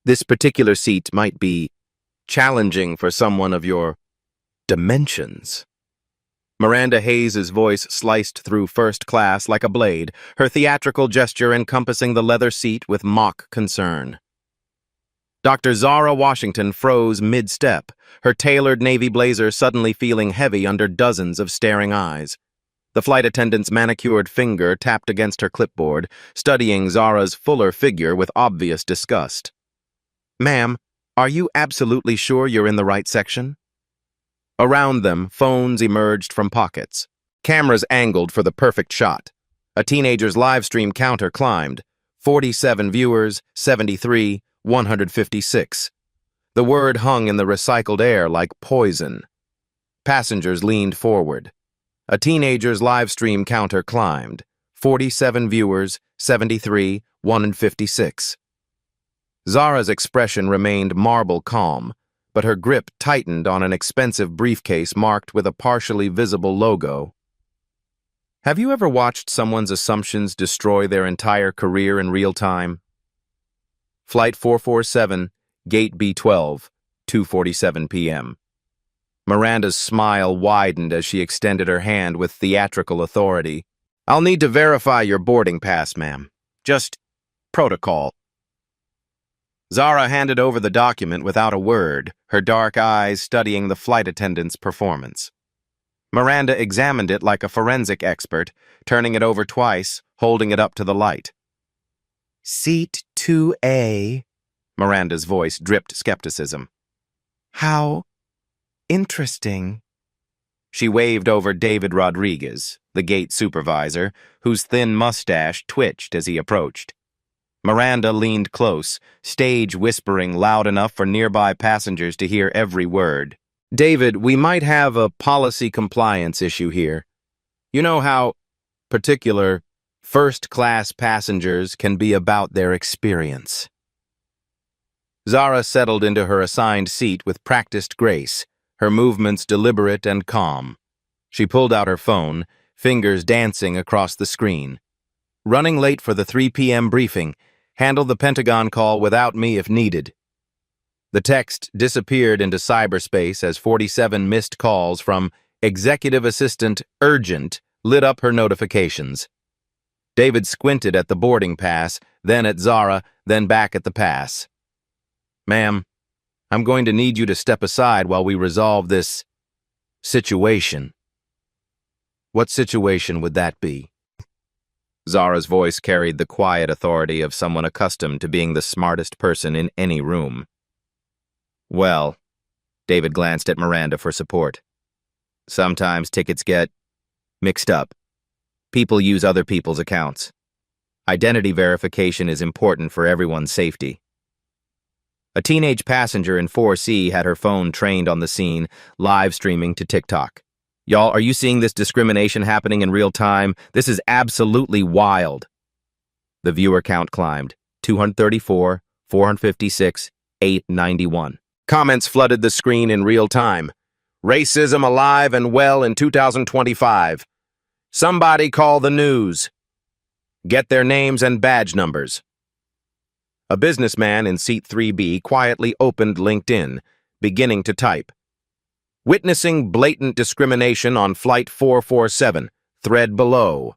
This particular seat might be challenging for someone of your dimensions. Miranda Hayes's voice sliced through first class like a blade, her theatrical gesture encompassing the leather seat with mock concern. Dr. Zara Washington froze mid-step, her tailored navy blazer suddenly feeling heavy under dozens of staring eyes. The flight attendant's manicured finger tapped against her clipboard, studying Zara's fuller figure with obvious disgust. "Ma'am, are you absolutely sure you're in the right section?" Around them, phones emerged from pockets. Cameras angled for the perfect shot. A teenager's live stream counter climbed. 47 viewers, 73, 156. The word hung in the recycled air like poison. Passengers leaned forward. A teenager's live stream counter climbed. 47 viewers, 73, 156. Zara's expression remained marble calm, but her grip tightened on an expensive briefcase marked with a partially visible logo. Have you ever watched someone's assumptions destroy their entire career in real time? Flight 447, Gate B12, 2:47 p.m. Miranda's smile widened as she extended her hand with theatrical authority. "I'll need to verify your boarding pass, ma'am. Just protocol." Zara handed over the document without a word, her dark eyes studying the flight attendant's performance. Miranda examined it like a forensic expert, turning it over twice, holding it up to the light. "Seat 2A," Miranda's voice dripped skepticism. "How interesting." She waved over David Rodriguez, the gate supervisor, whose thin mustache twitched as he approached. Miranda leaned close, stage whispering loud enough for nearby passengers to hear every word. "David, we might have a policy compliance issue here. You know how particular first-class passengers can be about their experience." Zara settled into her assigned seat with practiced grace, her movements deliberate and calm. She pulled out her phone, fingers dancing across the screen. "Running late for the 3 p.m. briefing. Handle the Pentagon call without me if needed." The text disappeared into cyberspace as 47 missed calls from Executive Assistant Urgent lit up her notifications. David squinted at the boarding pass, then at Zara, then back at the pass. "Ma'am, I'm going to need you to step aside while we resolve this situation." "What situation would that be?" Zara's voice carried the quiet authority of someone accustomed to being the smartest person in any room. "Well," David glanced at Miranda for support. "Sometimes tickets get mixed up. People use other people's accounts. Identity verification is important for everyone's safety." A teenage passenger in 4C had her phone trained on the scene, live streaming to TikTok. "Y'all, are you seeing this discrimination happening in real time? This is absolutely wild." The viewer count climbed. 234, 456, 891. Comments flooded the screen in real time. "Racism alive and well in 2025. Somebody call the news. Get their names and badge numbers." A businessman in seat 3B quietly opened LinkedIn, beginning to type. "Witnessing blatant discrimination on Flight 447, thread below."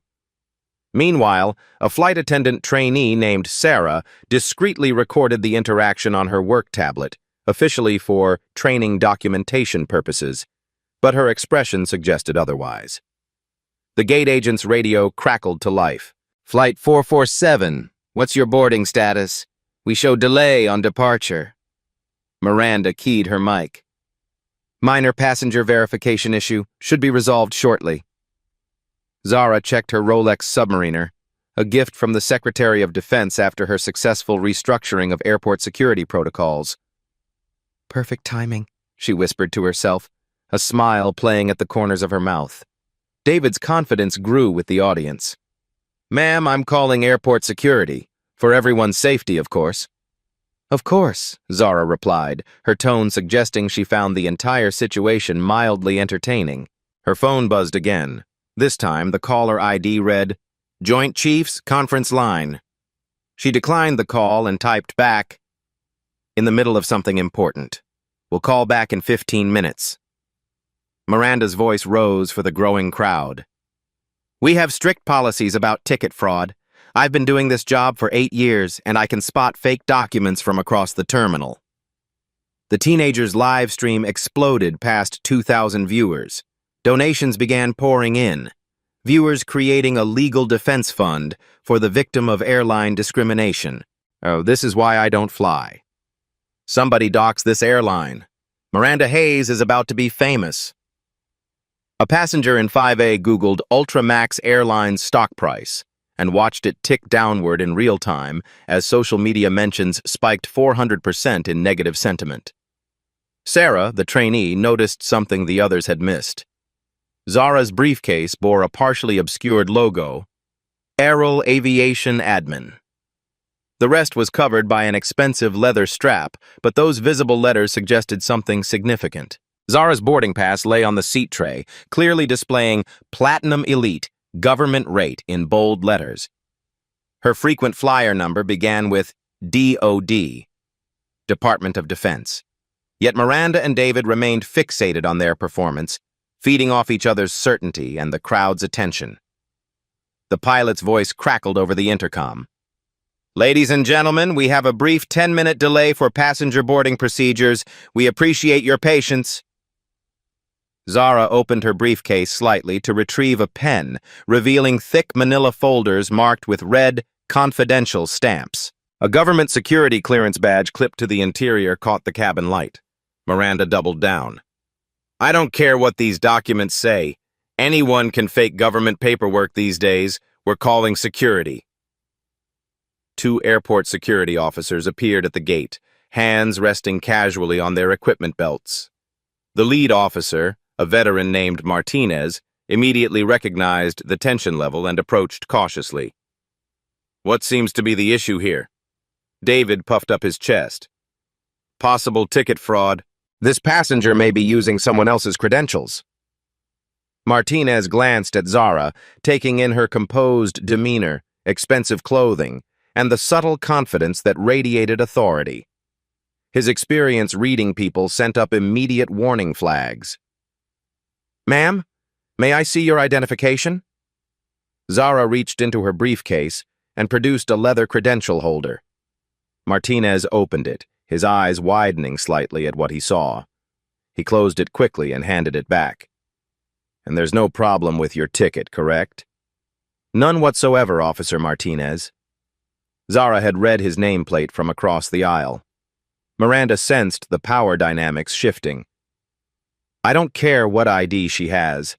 Meanwhile, a flight attendant trainee named Sarah discreetly recorded the interaction on her work tablet, officially for training documentation purposes, but her expression suggested otherwise. The gate agent's radio crackled to life. "Flight 447, what's your boarding status? We show delay on departure." Miranda keyed her mic. "Minor passenger verification issue, should be resolved shortly." Zara checked her Rolex Submariner, a gift from the Secretary of Defense after her successful restructuring of airport security protocols. "Perfect timing," she whispered to herself, a smile playing at the corners of her mouth. David's confidence grew with the audience. "Ma'am, I'm calling airport security. For everyone's safety, of course." "Of course," Zara replied, her tone suggesting she found the entire situation mildly entertaining. Her phone buzzed again. This time, the caller ID read, "Joint Chiefs, conference line." She declined the call and typed back, in the middle of something important. We'll call back in 15 minutes. Miranda's voice rose for the growing crowd. We have strict policies about ticket fraud. I've been doing this job for 8 years, and I can spot fake documents from across the terminal. The teenager's live stream exploded past 2,000 viewers. Donations began pouring in, viewers creating a legal defense fund for the victim of airline discrimination. Oh, this is why I don't fly. Somebody docks this airline. Miranda Hayes is about to be famous. A passenger in 5A Googled Ultramax Airlines stock price and watched it tick downward in real time as social media mentions spiked 400% in negative sentiment. Sarah, the trainee, noticed something the others had missed. Zara's briefcase bore a partially obscured logo, Aero Aviation Admin. The rest was covered by an expensive leather strap, but those visible letters suggested something significant. Zara's boarding pass lay on the seat tray, clearly displaying Platinum Elite, government rate in bold letters. Her frequent flyer number began with DOD, Department of Defense. Yet Miranda and David remained fixated on their performance, feeding off each other's certainty and the crowd's attention. The pilot's voice crackled over the intercom. Ladies and gentlemen, we have a brief 10-minute delay for passenger boarding procedures. We appreciate your patience. Zara opened her briefcase slightly to retrieve a pen, revealing thick manila folders marked with red, confidential stamps. A government security clearance badge clipped to the interior caught the cabin light. Miranda doubled down. I don't care what these documents say. Anyone can fake government paperwork these days. We're calling security. 2 airport security officers appeared at the gate, hands resting casually on their equipment belts. The lead officer, a veteran named Martinez, immediately recognized the tension level and approached cautiously. What seems to be the issue here? David puffed up his chest. Possible ticket fraud. This passenger may be using someone else's credentials. Martinez glanced at Zara, taking in her composed demeanor, expensive clothing, and the subtle confidence that radiated authority. His experience reading people sent up immediate warning flags. Ma'am, may I see your identification? Zara reached into her briefcase and produced a leather credential holder. Martinez opened it, his eyes widening slightly at what he saw. He closed it quickly and handed it back. And there's no problem with your ticket, correct? None whatsoever, Officer Martinez. Zara had read his nameplate from across the aisle. Miranda sensed the power dynamics shifting. I don't care what ID she has.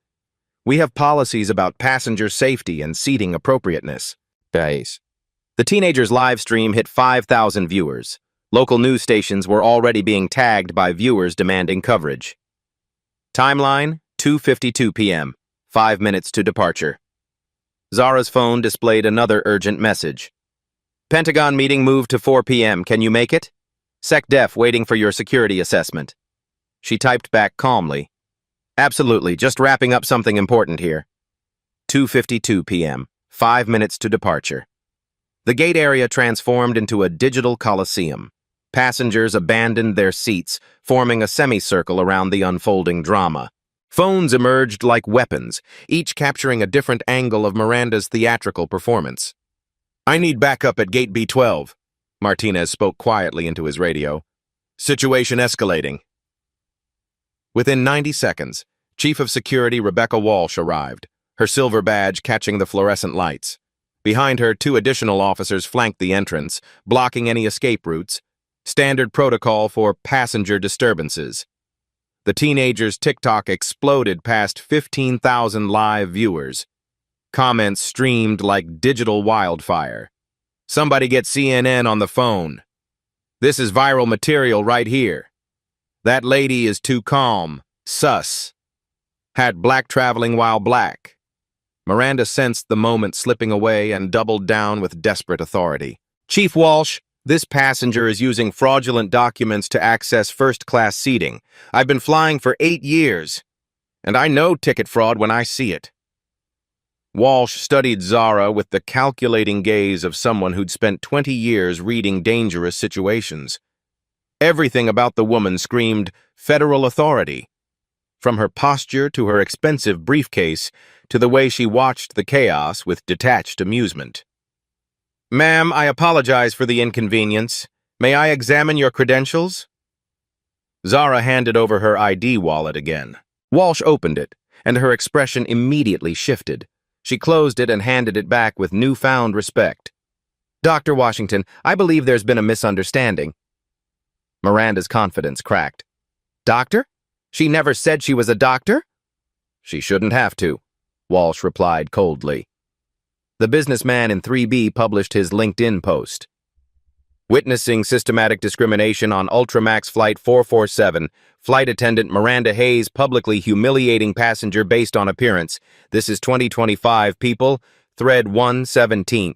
We have policies about passenger safety and seating appropriateness. The teenager's live stream hit 5,000 viewers. Local news stations were already being tagged by viewers demanding coverage. Timeline, 2:52 p.m., 5 minutes to departure. Zara's phone displayed another urgent message. Pentagon meeting moved to 4 p.m. Can you make it? SecDef waiting for your security assessment. She typed back calmly. Absolutely, just wrapping up something important here. 2:52 p.m., 5 minutes to departure. The gate area transformed into a digital coliseum. Passengers abandoned their seats, forming a semicircle around the unfolding drama. Phones emerged like weapons, each capturing a different angle of Miranda's theatrical performance. I need backup at Gate B12, Martinez spoke quietly into his radio. Situation escalating. Within 90 seconds, Chief of Security Rebecca Walsh arrived, her silver badge catching the fluorescent lights. Behind her, 2 additional officers flanked the entrance, blocking any escape routes, standard protocol for passenger disturbances. The teenager's TikTok exploded past 15,000 live viewers. Comments streamed like digital wildfire. Somebody get CNN on the phone. This is viral material right here. That lady is too calm. Sus. Had black traveling while black. Miranda sensed the moment slipping away and doubled down with desperate authority. Chief Walsh, this passenger is using fraudulent documents to access first-class seating. I've been flying for 8 years, and I know ticket fraud when I see it. Walsh studied Zara with the calculating gaze of someone who'd spent 20 years reading dangerous situations. Everything about the woman screamed federal authority. From her posture to her expensive briefcase to the way she watched the chaos with detached amusement. "Ma'am, I apologize for the inconvenience. May I examine your credentials?" Zara handed over her ID wallet again. Walsh opened it, and her expression immediately shifted. She closed it and handed it back with newfound respect. "Dr. Washington, I believe there's been a misunderstanding." Miranda's confidence cracked. "Doctor? She never said she was a doctor?" "She shouldn't have to," Walsh replied coldly. The businessman in 3B published his LinkedIn post. Witnessing systematic discrimination on Ultramax Flight 447, flight attendant Miranda Hayes publicly humiliating passenger based on appearance. This is 2025, people. Thread 117.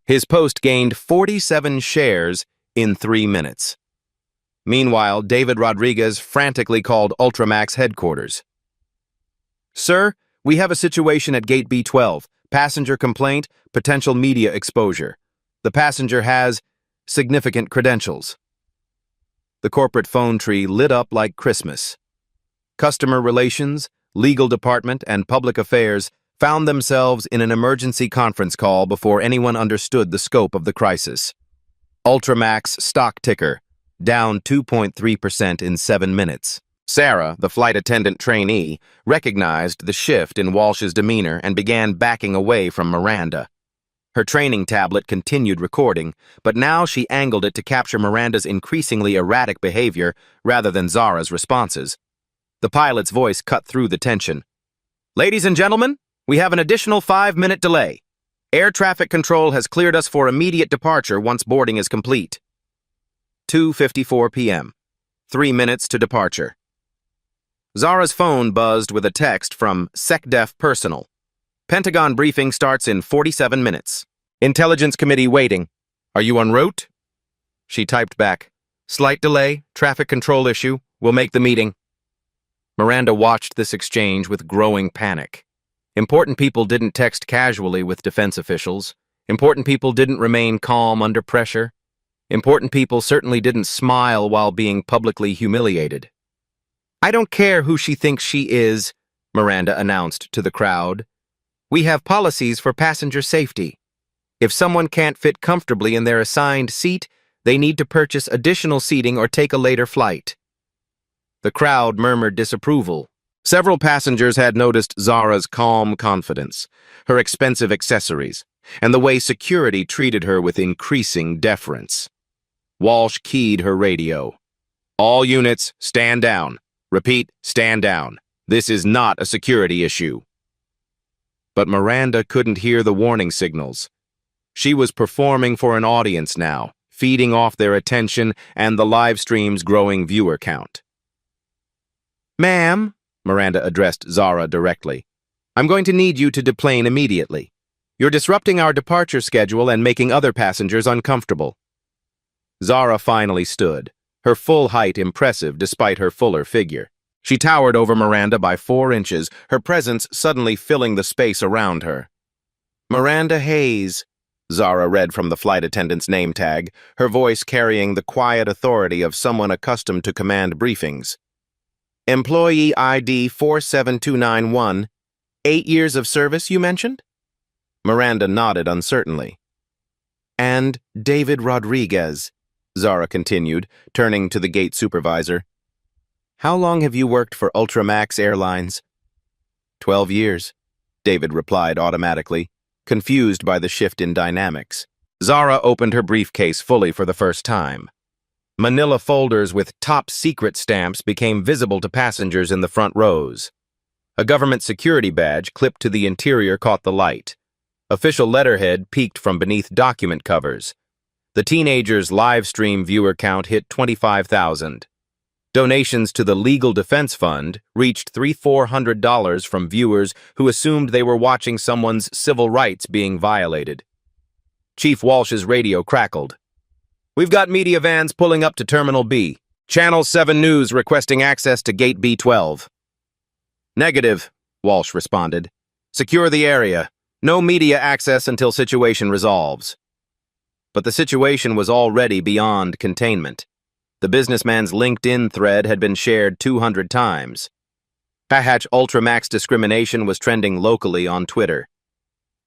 His post gained 47 shares in 3 minutes. Meanwhile, David Rodriguez frantically called Ultramax headquarters. "Sir, we have a situation at Gate B12. Passenger complaint, potential media exposure. The passenger has significant credentials." The corporate phone tree lit up like Christmas. Customer relations, legal department, and public affairs found themselves in an emergency conference call before anyone understood the scope of the crisis. Ultramax stock ticker, down 2.3% in 7 minutes. Sarah, the flight attendant trainee, recognized the shift in Walsh's demeanor and began backing away from Miranda. Her training tablet continued recording, but now she angled it to capture Miranda's increasingly erratic behavior rather than Zara's responses. The pilot's voice cut through the tension. "Ladies and gentlemen, we have an additional 5-minute delay. Air traffic control has cleared us for immediate departure once boarding is complete." 2:54 p.m. 3 minutes to departure. Zara's phone buzzed with a text from SecDef Personal. "Pentagon briefing starts in 47 minutes. Intelligence Committee waiting. Are you en route?" She typed back, "Slight delay, traffic control issue. We'll make the meeting." Miranda watched this exchange with growing panic. Important people didn't text casually with defense officials. Important people didn't remain calm under pressure. Important people certainly didn't smile while being publicly humiliated. "I don't care who she thinks she is," Miranda announced to the crowd. "We have policies for passenger safety. If someone can't fit comfortably in their assigned seat, they need to purchase additional seating or take a later flight." The crowd murmured disapproval. Several passengers had noticed Zara's calm confidence, her expensive accessories, and the way security treated her with increasing deference. Walsh keyed her radio. "All units, stand down. Repeat, stand down. This is not a security issue." But Miranda couldn't hear the warning signals. She was performing for an audience now, feeding off their attention and the live stream's growing viewer count. "Ma'am," Miranda addressed Zara directly, "I'm going to need you to deplane immediately. You're disrupting our departure schedule and making other passengers uncomfortable." Zara finally stood, her full height impressive despite her fuller figure. She towered over Miranda by 4 inches, her presence suddenly filling the space around her. "Miranda Hayes," Zara read from the flight attendant's name tag, her voice carrying the quiet authority of someone accustomed to command briefings. "Employee ID 47291. 8 years of service, you mentioned?" Miranda nodded uncertainly. "And David Rodriguez," Zara continued, turning to the gate supervisor. "How long have you worked for Ultramax Airlines?" 12 years, David replied automatically, confused by the shift in dynamics. Zara opened her briefcase fully for the first time. Manila folders with top secret stamps became visible to passengers in the front rows. A government security badge clipped to the interior caught the light. Official letterhead peeked from beneath document covers. The teenagers' live stream viewer count hit 25,000. Donations to the Legal Defense Fund reached $300-400 from viewers who assumed they were watching someone's civil rights being violated. Chief Walsh's radio crackled. "We've got media vans pulling up to Terminal B. Channel 7 News requesting access to Gate B12. "Negative," Walsh responded. "Secure the area. No media access until situation resolves." But the situation was already beyond containment. The businessman's LinkedIn thread had been shared 200 times. #Ultramax discrimination was trending locally on Twitter.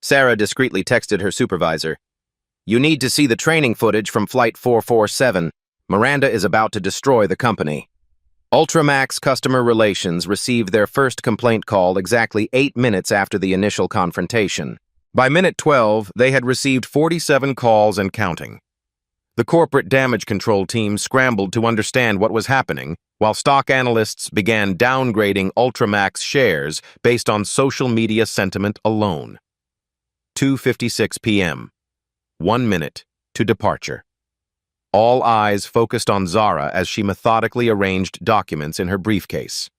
Sarah discreetly texted her supervisor, "You need to see the training footage from Flight 447. Miranda is about to destroy the company." Ultramax Customer Relations received their first complaint call exactly 8 minutes after the initial confrontation. By minute 12, they had received 47 calls and counting. The corporate damage control team scrambled to understand what was happening, while stock analysts began downgrading Ultramax shares based on social media sentiment alone. 2:56 p.m. 1 minute to departure. All eyes focused on Zara as she methodically arranged documents in her briefcase.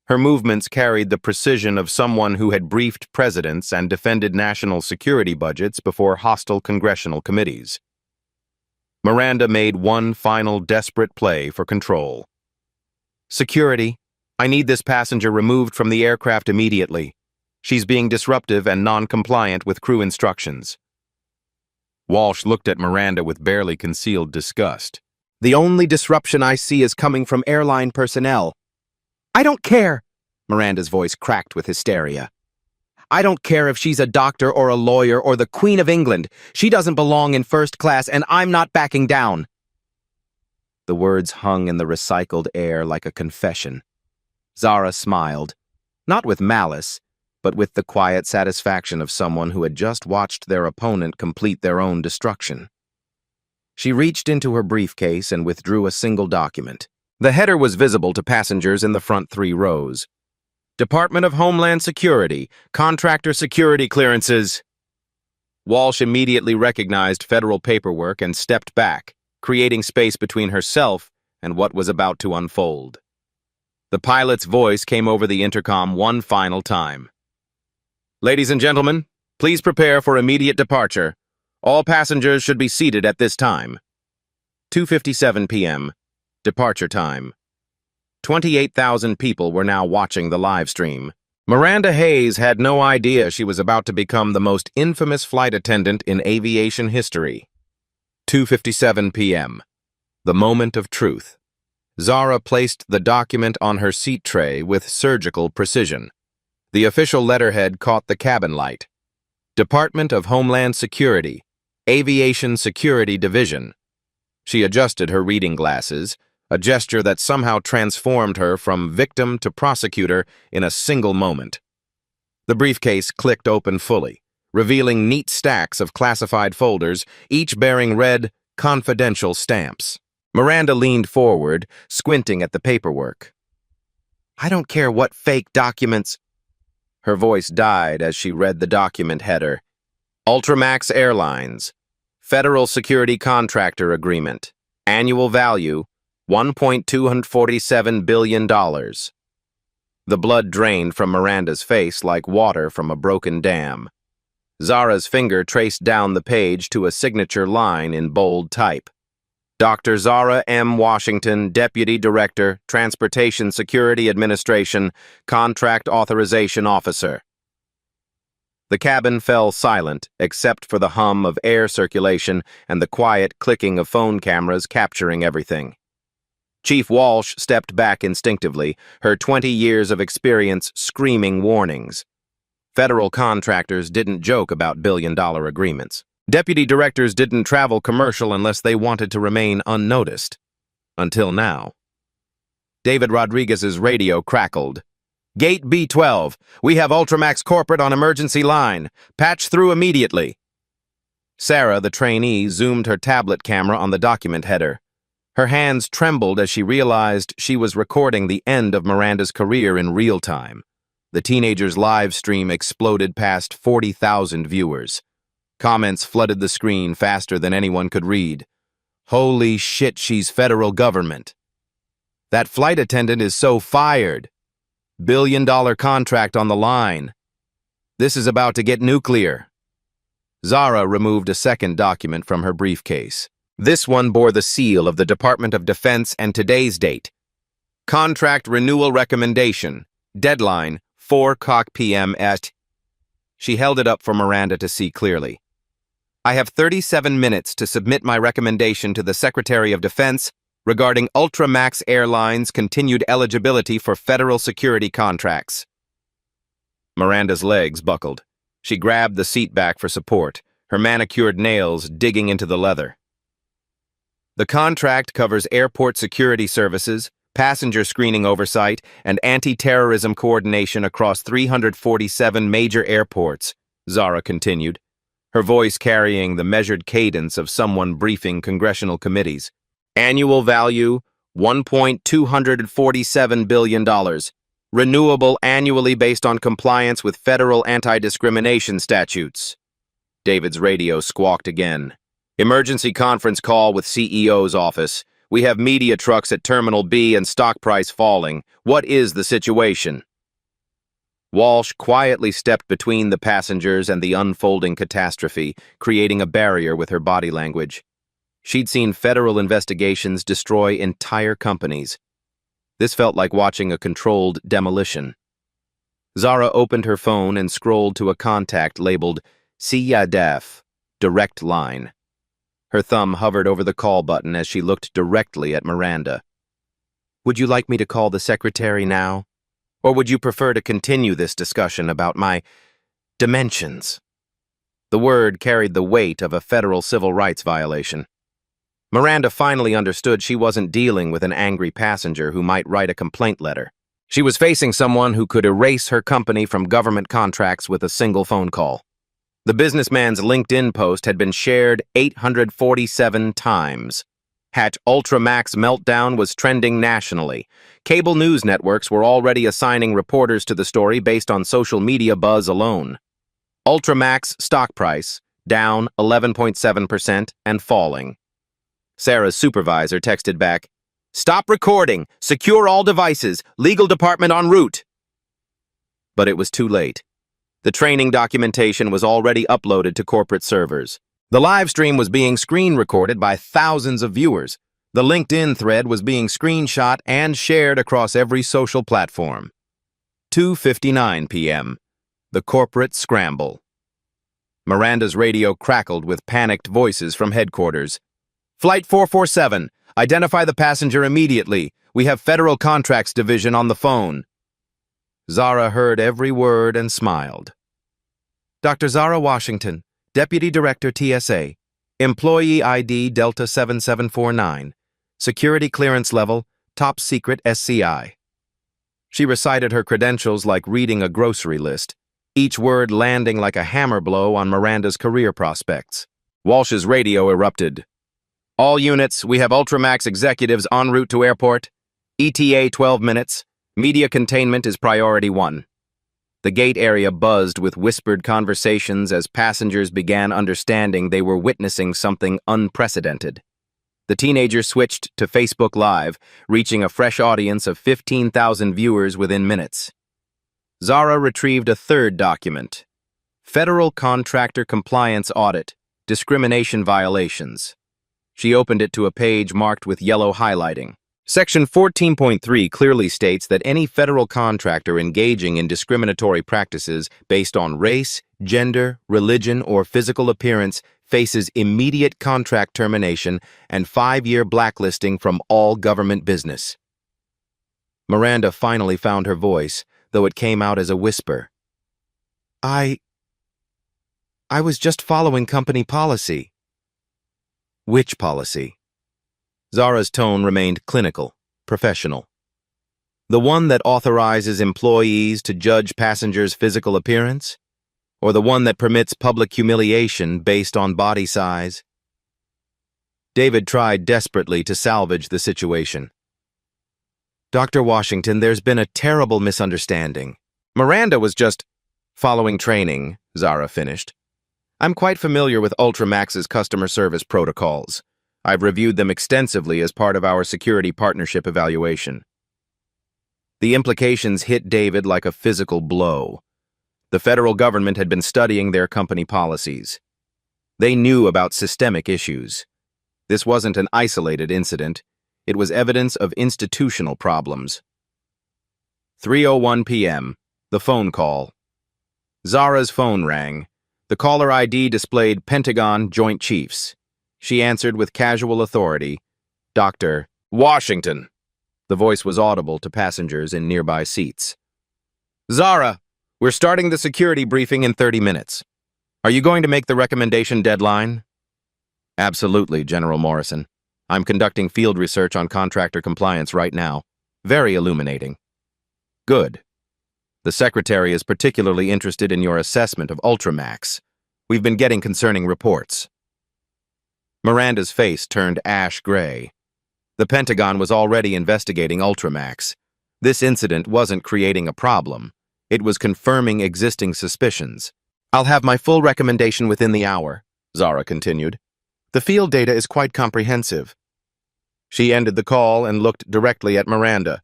Her movements carried the precision of someone who had briefed presidents and defended national security budgets before hostile congressional committees. Miranda made one final desperate play for control. "Security, I need this passenger removed from the aircraft immediately. She's being disruptive and non-compliant with crew instructions." Walsh looked at Miranda with barely concealed disgust. "The only disruption I see is coming from airline personnel." "I don't care," Miranda's voice cracked with hysteria. "I don't care if she's a doctor or a lawyer or the Queen of England. She doesn't belong in first class, and I'm not backing down." The words hung in the recycled air like a confession. Zara smiled, not with malice, but with the quiet satisfaction of someone who had just watched their opponent complete their own destruction. She reached into her briefcase and withdrew a single document. The header was visible to passengers in the front 3 rows. "Department of Homeland Security, Contractor Security Clearances." Walsh immediately recognized federal paperwork and stepped back, creating space between herself and what was about to unfold. The pilot's voice came over the intercom one final time. "Ladies and gentlemen, please prepare for immediate departure. All passengers should be seated at this time." 2:57 p.m. Departure time. 28,000 people were now watching the live stream. Miranda Hayes had no idea she was about to become the most infamous flight attendant in aviation history. 2:57 p.m. The moment of truth. Zara placed the document on her seat tray with surgical precision. The official letterhead caught the cabin light. Department of Homeland Security, Aviation Security Division. She adjusted her reading glasses, a gesture that somehow transformed her from victim to prosecutor in a single moment. The briefcase clicked open fully, revealing neat stacks of classified folders, each bearing red, confidential stamps. Miranda leaned forward, squinting at the paperwork. "I don't care what fake documents—" Her voice died as she read the document header. "Ultramax Airlines, Federal Security Contractor Agreement, Annual Value, $1.247 billion. The blood drained from Miranda's face like water from a broken dam. Zara's finger traced down the page to a signature line in bold type. Dr. Zara M. Washington, Deputy Director, Transportation Security Administration, Contract Authorization Officer. The cabin fell silent, except for the hum of air circulation and the quiet clicking of phone cameras capturing everything. Chief Walsh stepped back instinctively, her 20 years of experience screaming warnings. Federal contractors didn't joke about billion-dollar agreements. Deputy directors didn't travel commercial unless they wanted to remain unnoticed. Until now. David Rodriguez's radio crackled. "Gate B12, we have Ultramax Corporate on emergency line. Patch through immediately." Sarah, the trainee, zoomed her tablet camera on the document header. Her hands trembled as she realized she was recording the end of Miranda's career in real time. The teenager's live stream exploded past 40,000 viewers. Comments flooded the screen faster than anyone could read. "Holy shit, she's federal government. That flight attendant is so fired. Billion-dollar contract on the line. This is about to get nuclear." Zara removed a second document from her briefcase. This one bore the seal of the Department of Defense and today's date. Contract renewal recommendation. Deadline, 4 p.m. at... She held it up for Miranda to see clearly. "I have 37 minutes to submit my recommendation to the Secretary of Defense." regarding Ultramax Airlines' continued eligibility for federal security contracts. Miranda's legs buckled. She grabbed the seat back for support, her manicured nails digging into the leather. The contract covers airport security services, passenger screening oversight, and anti-terrorism coordination across 347 major airports, Zara continued, her voice carrying the measured cadence of someone briefing congressional committees. Annual value, $1.247 billion. Renewable annually based on compliance with federal anti-discrimination statutes. David's radio squawked again. Emergency conference call with CEO's office. We have media trucks at Terminal B and stock price falling. What is the situation? Walsh quietly stepped between the passengers and the unfolding catastrophe, creating a barrier with her body language. She'd seen federal investigations destroy entire companies. This felt like watching a controlled demolition. Zara opened her phone and scrolled to a contact labeled CIADF, Direct Line. Her thumb hovered over the call button as she looked directly at Miranda. Would you like me to call the secretary now? Or would you prefer to continue this discussion about my dimensions? The word carried the weight of a federal civil rights violation. Miranda finally understood she wasn't dealing with an angry passenger who might write a complaint letter. She was facing someone who could erase her company from government contracts with a single phone call. The businessman's LinkedIn post had been shared 847 times. Ultramax meltdown was trending nationally. Cable news networks were already assigning reporters to the story based on social media buzz alone. Ultramax stock price, down 11.7% and falling. Sarah's supervisor texted back, "Stop recording! Secure all devices! Legal department en route!" But it was too late. The training documentation was already uploaded to corporate servers. The live stream was being screen recorded by thousands of viewers. The LinkedIn thread was being screenshot and shared across every social platform. 2:59 p.m. The corporate scramble. Miranda's radio crackled with panicked voices from headquarters. Flight 447, identify the passenger immediately. We have Federal Contracts Division on the phone. Zara heard every word and smiled. Dr. Zara Washington, Deputy Director TSA, Employee ID Delta 7749, Security Clearance Level, Top Secret SCI. She recited her credentials like reading a grocery list, each word landing like a hammer blow on Miranda's career prospects. Walsh's radio erupted. All units, we have Ultramax executives en route to airport. ETA 12 minutes. Media containment is priority 1. The gate area buzzed with whispered conversations as passengers began understanding they were witnessing something unprecedented. The teenagers switched to Facebook Live, reaching a fresh audience of 15,000 viewers within minutes. Zara retrieved a third document. Federal Contractor Compliance Audit, Discrimination Violations. She opened it to a page marked with yellow highlighting. Section 14.3 clearly states that any federal contractor engaging in discriminatory practices based on race, gender, religion, or physical appearance faces immediate contract termination and 5-year blacklisting from all government business. Miranda finally found her voice, though it came out as a whisper. I was just following company policy. Which policy? Zara's tone remained clinical, professional. The one that authorizes employees to judge passengers' physical appearance? Or the one that permits public humiliation based on body size? David tried desperately to salvage the situation. Dr. Washington, there's been a terrible misunderstanding. Miranda was just following training, Zara finished. I'm quite familiar with Ultramax's customer service protocols. I've reviewed them extensively as part of our security partnership evaluation. The implications hit David like a physical blow. The federal government had been studying their company policies. They knew about systemic issues. This wasn't an isolated incident. It was evidence of institutional problems. 3:01 p.m. The phone call. Zara's phone rang. The caller ID displayed Pentagon Joint Chiefs. She answered with casual authority, Dr. Washington. The voice was audible to passengers in nearby seats. Zara, we're starting the security briefing in 30 minutes. Are you going to make the recommendation deadline? Absolutely, General Morrison. I'm conducting field research on contractor compliance right now. Very illuminating. Good. The Secretary is particularly interested in your assessment of Ultramax. We've been getting concerning reports. Miranda's face turned ash gray. The Pentagon was already investigating Ultramax. This incident wasn't creating a problem. It was confirming existing suspicions. I'll have my full recommendation within the hour, Zara continued. The field data is quite comprehensive. She ended the call and looked directly at Miranda.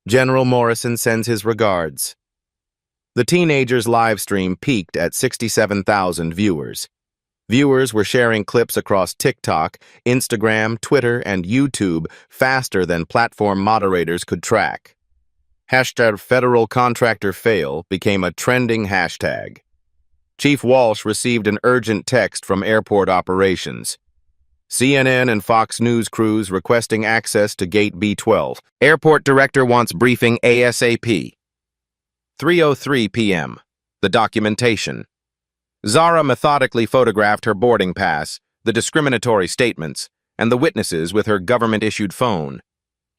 General Morrison sends his regards. The teenager's live stream peaked at 67,000 viewers. Viewers were sharing clips across TikTok, Instagram, Twitter, and YouTube faster than platform moderators could track. Hashtag Federal Contractor Fail became a trending hashtag. Chief Walsh received an urgent text from airport operations. CNN and Fox News crews requesting access to Gate B12. Airport director wants briefing ASAP. 3:03 p.m. The documentation. Zara methodically photographed her boarding pass, the discriminatory statements, and the witnesses with her government-issued phone.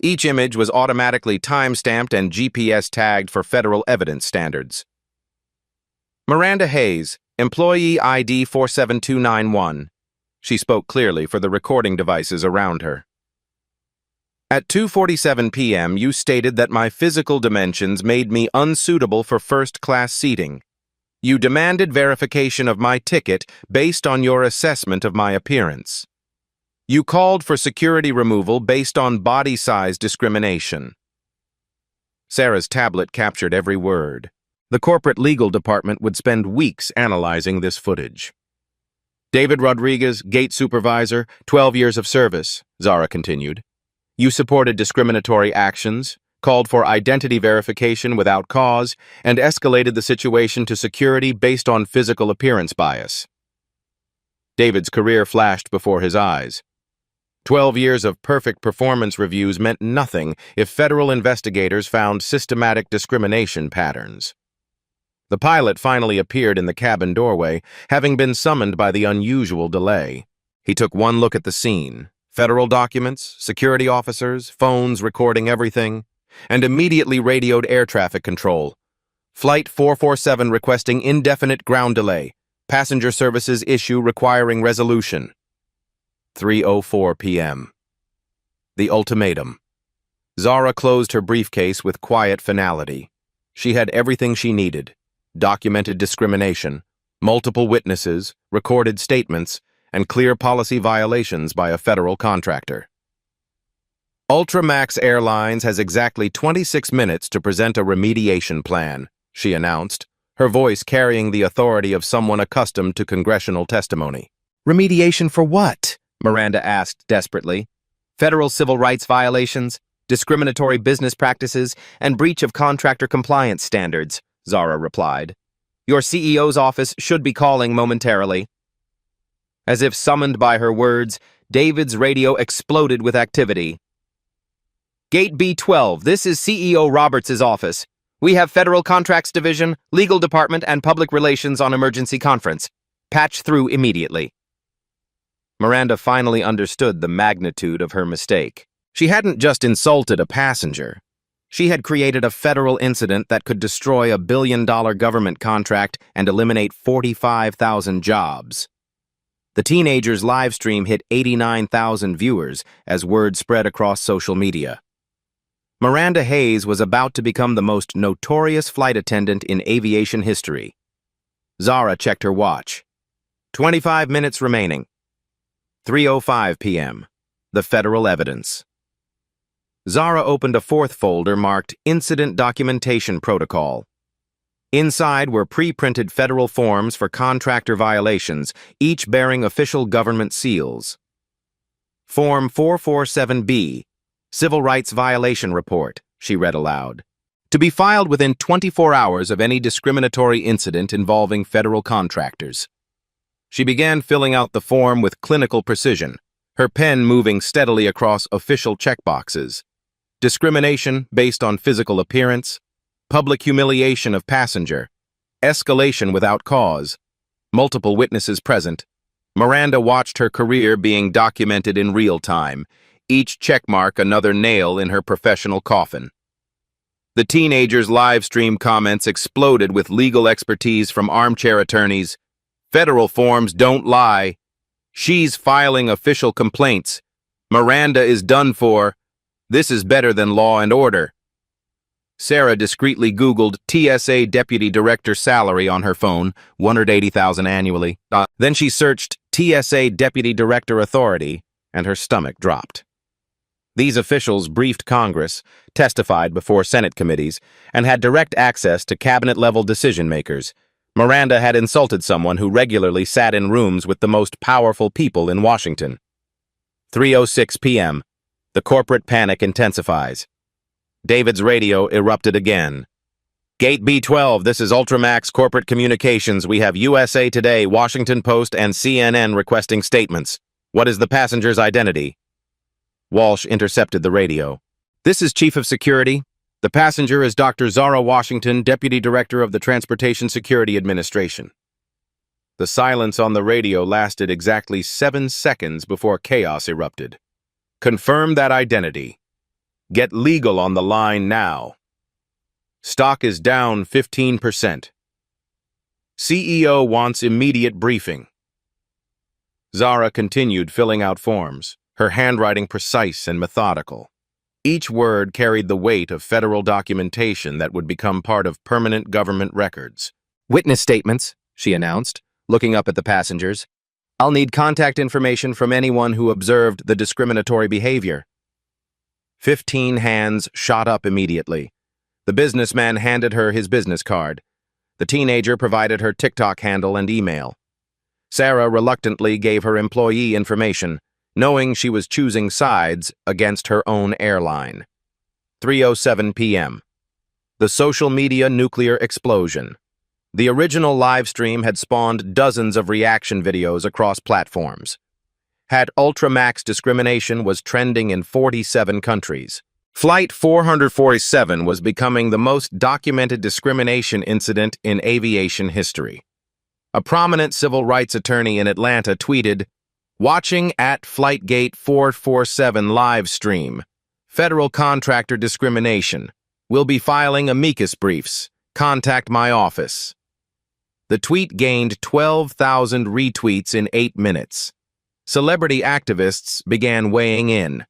Each image was automatically time-stamped and GPS tagged for federal evidence standards. Miranda Hayes, employee ID 47291. She spoke clearly for the recording devices around her. At 2:47 p.m., you stated that my physical dimensions made me unsuitable for first-class seating. You demanded verification of my ticket based on your assessment of my appearance. You called for security removal based on body size discrimination. Sarah's tablet captured every word. The corporate legal department would spend weeks analyzing this footage. David Rodriguez, gate supervisor, 12 years of service, Zara continued. You supported discriminatory actions, called for identity verification without cause, and escalated the situation to security based on physical appearance bias. David's career flashed before his eyes. 12 years of perfect performance reviews meant nothing if federal investigators found systematic discrimination patterns. The pilot finally appeared in the cabin doorway, having been summoned by the unusual delay. He took one look at the scene, federal documents, security officers, phones recording everything, and immediately radioed air traffic control. Flight 447 requesting indefinite ground delay. Passenger services issue requiring resolution. 3:04 p.m. The ultimatum. Zara closed her briefcase with quiet finality. She had everything she needed. Documented discrimination, multiple witnesses, recorded statements, and clear policy violations by a federal contractor. Ultramax Airlines has exactly 26 minutes to present a remediation plan, she announced, her voice carrying the authority of someone accustomed to congressional testimony. Remediation for what? Miranda asked desperately. Federal civil rights violations, discriminatory business practices, and breach of contractor compliance standards, Zara replied. Your CEO's office should be calling momentarily. As if summoned by her words, David's radio exploded with activity. Gate B12, this is CEO Roberts' office. We have Federal Contracts Division, Legal Department, and Public Relations on emergency conference. Patch through immediately. Miranda finally understood the magnitude of her mistake. She hadn't just insulted a passenger. She had created a federal incident that could destroy a billion-dollar government contract and eliminate 45,000 jobs. The teenager's live stream hit 89,000 viewers as word spread across social media. Miranda Hayes was about to become the most notorious flight attendant in aviation history. Zara checked her watch. 25 minutes remaining. 3:05 p.m. The federal evidence. Zara opened a fourth folder marked Incident Documentation Protocol. Inside were pre-printed federal forms for contractor violations, each bearing official government seals. Form 447B, Civil Rights Violation Report, she read aloud. To be filed within 24 hours of any discriminatory incident involving federal contractors. She began filling out the form with clinical precision, her pen moving steadily across official checkboxes. Discrimination based on physical appearance, public humiliation of passenger, escalation without cause, multiple witnesses present. Miranda watched her career being documented in real time, each checkmark another nail in her professional coffin. The teenager's live stream comments exploded with legal expertise from armchair attorneys. Federal forms don't lie. She's filing official complaints. Miranda is done for. This is better than Law and Order. Sarah discreetly Googled TSA Deputy Director salary on her phone, $180,000 annually. Then she searched TSA Deputy Director Authority, and her stomach dropped. These officials briefed Congress, testified before Senate committees, and had direct access to cabinet-level decision-makers. Miranda had insulted someone who regularly sat in rooms with the most powerful people in Washington. 3:06 p.m. The corporate panic intensifies. David's radio erupted again. Gate B12, this is Ultramax Corporate Communications. We have USA Today, Washington Post, and CNN requesting statements. What is the passenger's identity? Walsh intercepted the radio. This is Chief of Security. The passenger is Dr. Zara Washington, Deputy Director of the Transportation Security Administration. The silence on the radio lasted exactly 7 seconds before chaos erupted. Confirm that identity. Get legal on the line now. Stock is down 15%. CEO wants immediate briefing. Zara continued filling out forms, her handwriting precise and methodical. Each word carried the weight of federal documentation that would become part of permanent government records. Witness statements, she announced, looking up at the passengers. I'll need contact information from anyone who observed the discriminatory behavior. 15 hands shot up immediately. The businessman handed her his business card. The teenager provided her TikTok handle and email. Sarah reluctantly gave her employee information, knowing she was choosing sides against her own airline. 3:07 p.m. The social media nuclear explosion. The original live stream had spawned dozens of reaction videos across platforms. Had Ultramax discrimination was trending in 47 countries. Flight 447 was becoming the most documented discrimination incident in aviation history. A prominent civil rights attorney in Atlanta tweeted, "Watching at Flightgate 447 live stream. Federal contractor discrimination. We'll be filing amicus briefs. Contact my office." The tweet gained 12,000 retweets in 8 minutes. Celebrity activists began weighing in.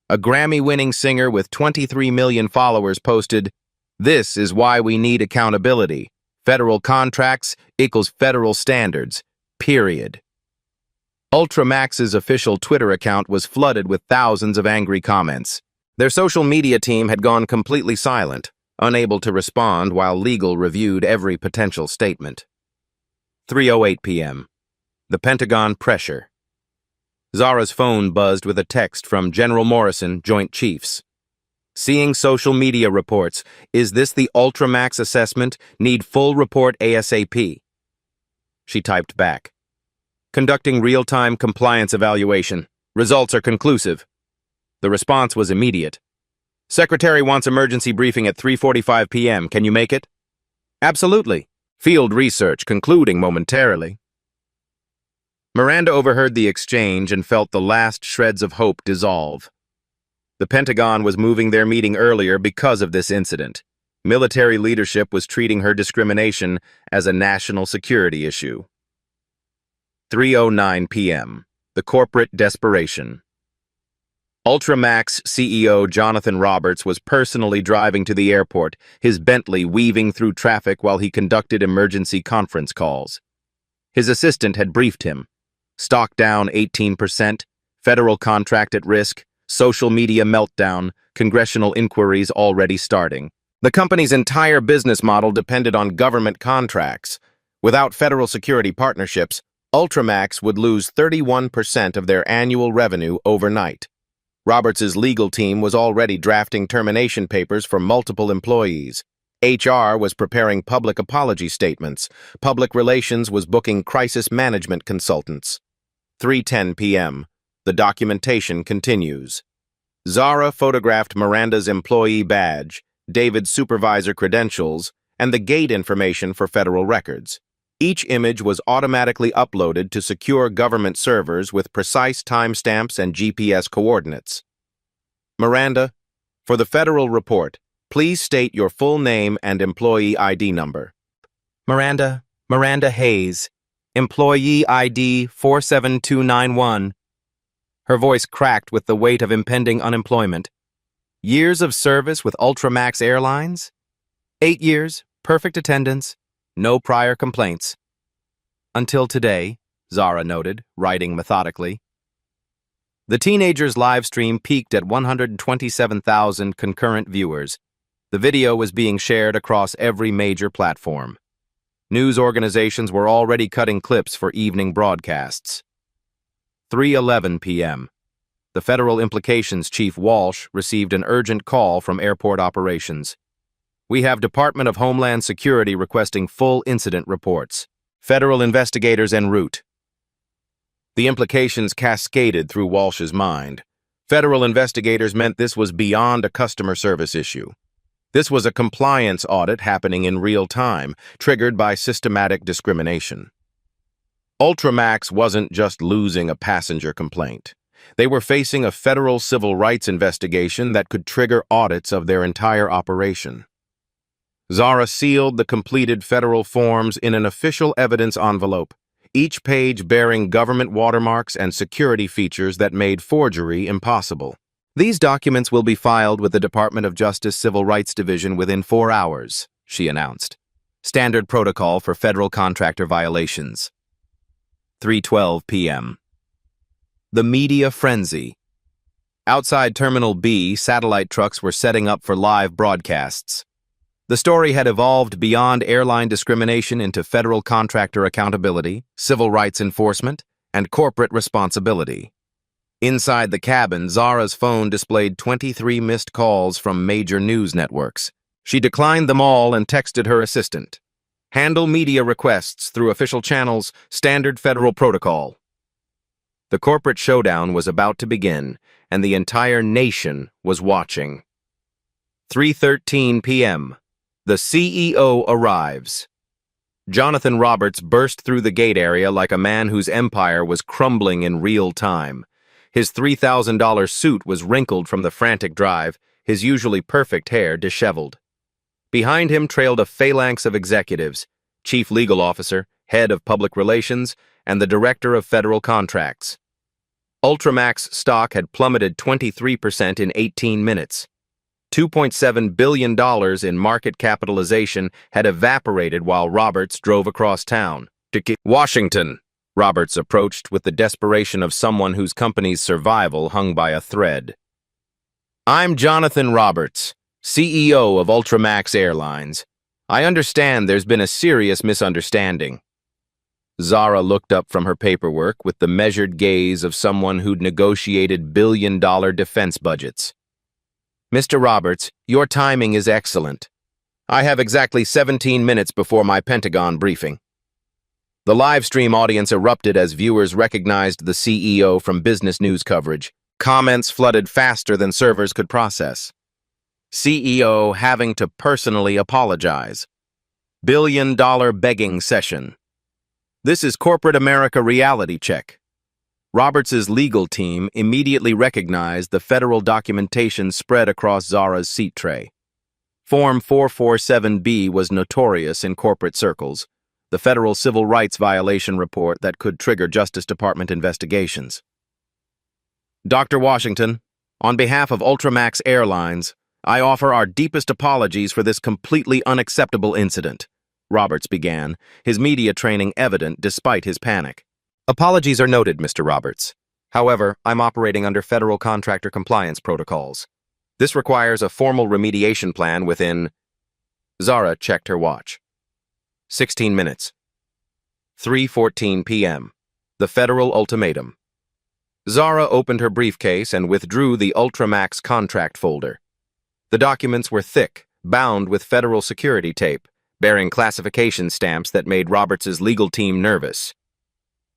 A Grammy-winning singer with 23 million followers posted, "This is why we need accountability. Federal contracts equals federal standards. Period." Ultramax's official Twitter account was flooded with thousands of angry comments. Their social media team had gone completely silent, unable to respond while legal reviewed every potential statement. 3:08 p.m. The Pentagon pressure. Zara's phone buzzed with a text from General Morrison, Joint Chiefs. Seeing social media reports, is this the Ultramax assessment? Need full report ASAP. She typed back. Conducting real-time compliance evaluation. Results are conclusive. The response was immediate. Secretary wants emergency briefing at 3:45 p.m. Can you make it? Absolutely. Field research concluding momentarily. Miranda overheard the exchange and felt the last shreds of hope dissolve. The Pentagon was moving their meeting earlier because of this incident. Military leadership was treating her discrimination as a national security issue. 3:09 p.m. The corporate desperation. Ultramax CEO Jonathan Roberts was personally driving to the airport, his Bentley weaving through traffic while he conducted emergency conference calls. His assistant had briefed him. Stock down 18%, federal contract at risk, social media meltdown, congressional inquiries already starting. The company's entire business model depended on government contracts. Without federal security partnerships, Ultramax would lose 31% of their annual revenue overnight. Roberts's legal team was already drafting termination papers for multiple employees. HR was preparing public apology statements. Public relations was booking crisis management consultants. 3:10 p.m. The documentation continues. Zara photographed Miranda's employee badge, David's supervisor credentials, and the gate information for federal records. Each image was automatically uploaded to secure government servers with precise timestamps and GPS coordinates. Miranda, for the federal report, please state your full name and employee ID number. Miranda Hayes, employee ID 47291. Her voice cracked with the weight of impending unemployment. Years of service with Ultramax Airlines? 8 years, perfect attendance, no prior complaints. Until today, Zara noted, writing methodically. The teenager's live stream peaked at 127,000 concurrent viewers. The video was being shared across every major platform. News organizations were already cutting clips for evening broadcasts. 3:11 p.m. The Federal Implications Chief Walsh received an urgent call from airport operations. We have Department of Homeland Security requesting full incident reports. Federal investigators en route. The implications cascaded through Walsh's mind. Federal investigators meant this was beyond a customer service issue. This was a compliance audit happening in real time, triggered by systematic discrimination. Ultramax wasn't just losing a passenger complaint. They were facing a federal civil rights investigation that could trigger audits of their entire operation. Zara sealed the completed federal forms in an official evidence envelope, each page bearing government watermarks and security features that made forgery impossible. These documents will be filed with the Department of Justice Civil Rights Division within 4 hours, she announced. Standard protocol for federal contractor violations. 3:12 p.m. The media frenzy. Outside Terminal B, satellite trucks were setting up for live broadcasts. The story had evolved beyond airline discrimination into federal contractor accountability, civil rights enforcement, and corporate responsibility. Inside the cabin, Zara's phone displayed 23 missed calls from major news networks. She declined them all and texted her assistant. Handle media requests through official channels, standard federal protocol. The corporate showdown was about to begin, and the entire nation was watching. 3:13 p.m. The CEO arrives. Jonathan Roberts burst through the gate area like a man whose empire was crumbling in real time. His $3,000 suit was wrinkled from the frantic drive, his usually perfect hair disheveled. Behind him trailed a phalanx of executives, chief legal officer, head of public relations, and the director of federal contracts. Ultramax stock had plummeted 23% in 18 minutes. $2.7 billion in market capitalization had evaporated while Roberts drove across town. Washington, Roberts approached with the desperation of someone whose company's survival hung by a thread. I'm Jonathan Roberts, CEO of Ultramax Airlines. I understand there's been a serious misunderstanding. Zara looked up from her paperwork with the measured gaze of someone who'd negotiated billion-dollar defense budgets. Mr. Roberts, your timing is excellent. I have exactly 17 minutes before my Pentagon briefing. The live stream audience erupted as viewers recognized the CEO from business news coverage. Comments flooded faster than servers could process. CEO having to personally apologize. Billion-dollar begging session. This is corporate America reality check. Roberts's legal team immediately recognized the federal documentation spread across Zara's seat tray. Form 447B was notorious in corporate circles, the federal civil rights violation report that could trigger Justice Department investigations. Dr. Washington, on behalf of Ultramax Airlines, I offer our deepest apologies for this completely unacceptable incident, Roberts began, his media training evident despite his panic. Apologies are noted, Mr. Roberts. However, I'm operating under federal contractor compliance protocols. This requires a formal remediation plan within... Zara checked her watch. 16 minutes. 3:14 p.m. The federal ultimatum. Zara opened her briefcase and withdrew the Ultramax contract folder. The documents were thick, bound with federal security tape, bearing classification stamps that made Roberts's legal team nervous.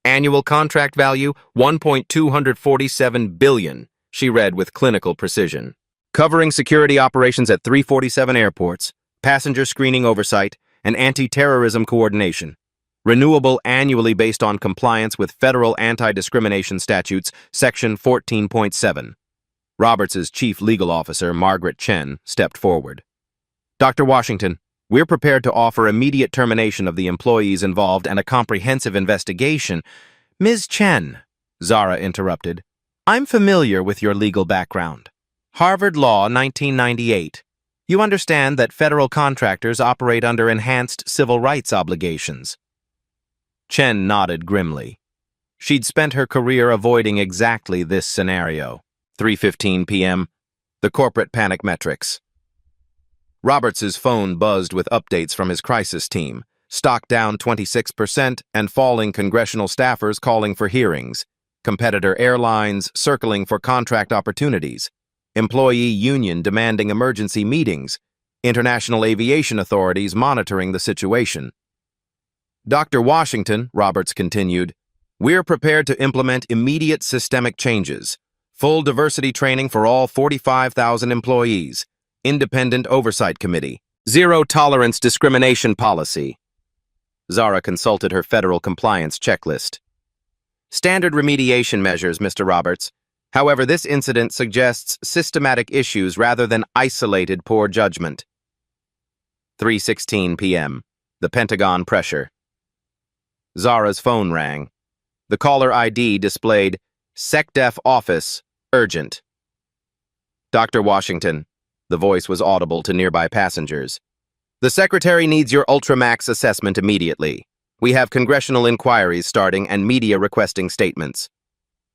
Annual contract value, 1.247 billion, she read with clinical precision. Covering security operations at 347 airports, passenger screening oversight, and anti-terrorism coordination. Renewable annually based on compliance with federal anti-discrimination statutes, Section 14.7. Roberts' chief legal officer, Margaret Chen, stepped forward. Dr. Washington, we're prepared to offer immediate termination of the employees involved and a comprehensive investigation. Ms. Chen, Zara interrupted, I'm familiar with your legal background. Harvard Law, 1998. You understand that federal contractors operate under enhanced civil rights obligations. Chen nodded grimly. She'd spent her career avoiding exactly this scenario. 3:15 p.m. The corporate panic metrics. Roberts' phone buzzed with updates from his crisis team. Stock down 26% and falling congressional staffers calling for hearings. Competitor airlines circling for contract opportunities. Employee union demanding emergency meetings. International aviation authorities monitoring the situation. Dr. Washington, Roberts continued, we're prepared to implement immediate systemic changes. Full diversity training for all 45,000 employees. Independent Oversight Committee. Zero tolerance discrimination policy. Zara consulted her federal compliance checklist. Standard remediation measures, Mr. Roberts. However, this incident suggests systematic issues rather than isolated poor judgment. 3:16 p.m. The Pentagon pressure. Zara's phone rang. The caller ID displayed SecDef Office, urgent. Dr. Washington. The voice was audible to nearby passengers. The Secretary needs your Ultramax assessment immediately. We have congressional inquiries starting and media requesting statements.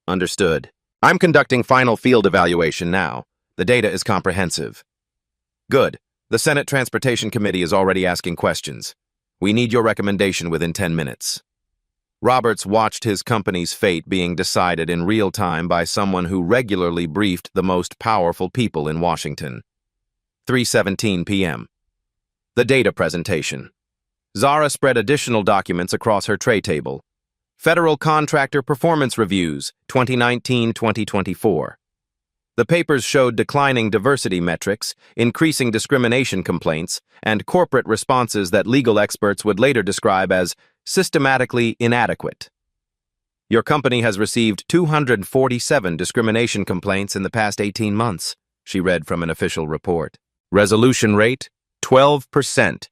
Understood. I'm conducting final field evaluation now. The data is comprehensive. Good. The Senate Transportation Committee is already asking questions. We need your recommendation within 10 minutes. Roberts watched his company's fate being decided in real time by someone who regularly briefed the most powerful people in Washington. 3:17 p.m. The data presentation. Zara spread additional documents across her tray table. Federal Contractor Performance Reviews, 2019-2024. The papers showed declining diversity metrics, increasing discrimination complaints, and corporate responses that legal experts would later describe as systematically inadequate. Your company has received 247 discrimination complaints in the past 18 months, she read from an official report. Resolution rate, 12%.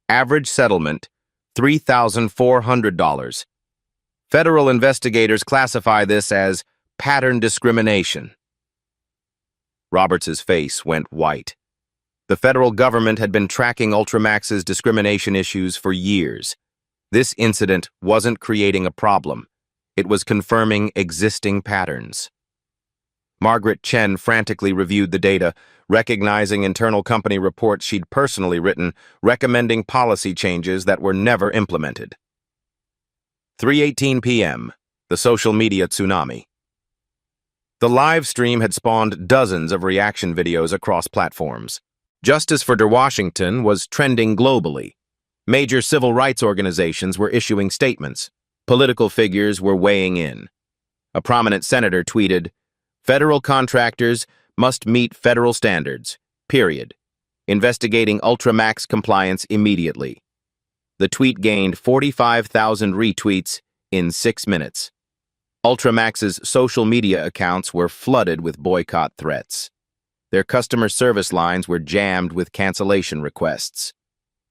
Average settlement, $3,400. Federal investigators classify this as pattern discrimination. Roberts' face went white. The federal government had been tracking Ultramax's discrimination issues for years. This incident wasn't creating a problem. It was confirming existing patterns. Margaret Chen frantically reviewed the data, recognizing internal company reports she'd personally written, recommending policy changes that were never implemented. 3:18 p.m. The social media tsunami. The live stream had spawned dozens of reaction videos across platforms. Justice for Washington was trending globally. Major civil rights organizations were issuing statements. Political figures were weighing in. A prominent senator tweeted, "Federal contractors must meet federal standards, period. Investigating Ultramax compliance immediately." The tweet gained 45,000 retweets in 6 minutes. Ultramax's social media accounts were flooded with boycott threats. Their customer service lines were jammed with cancellation requests.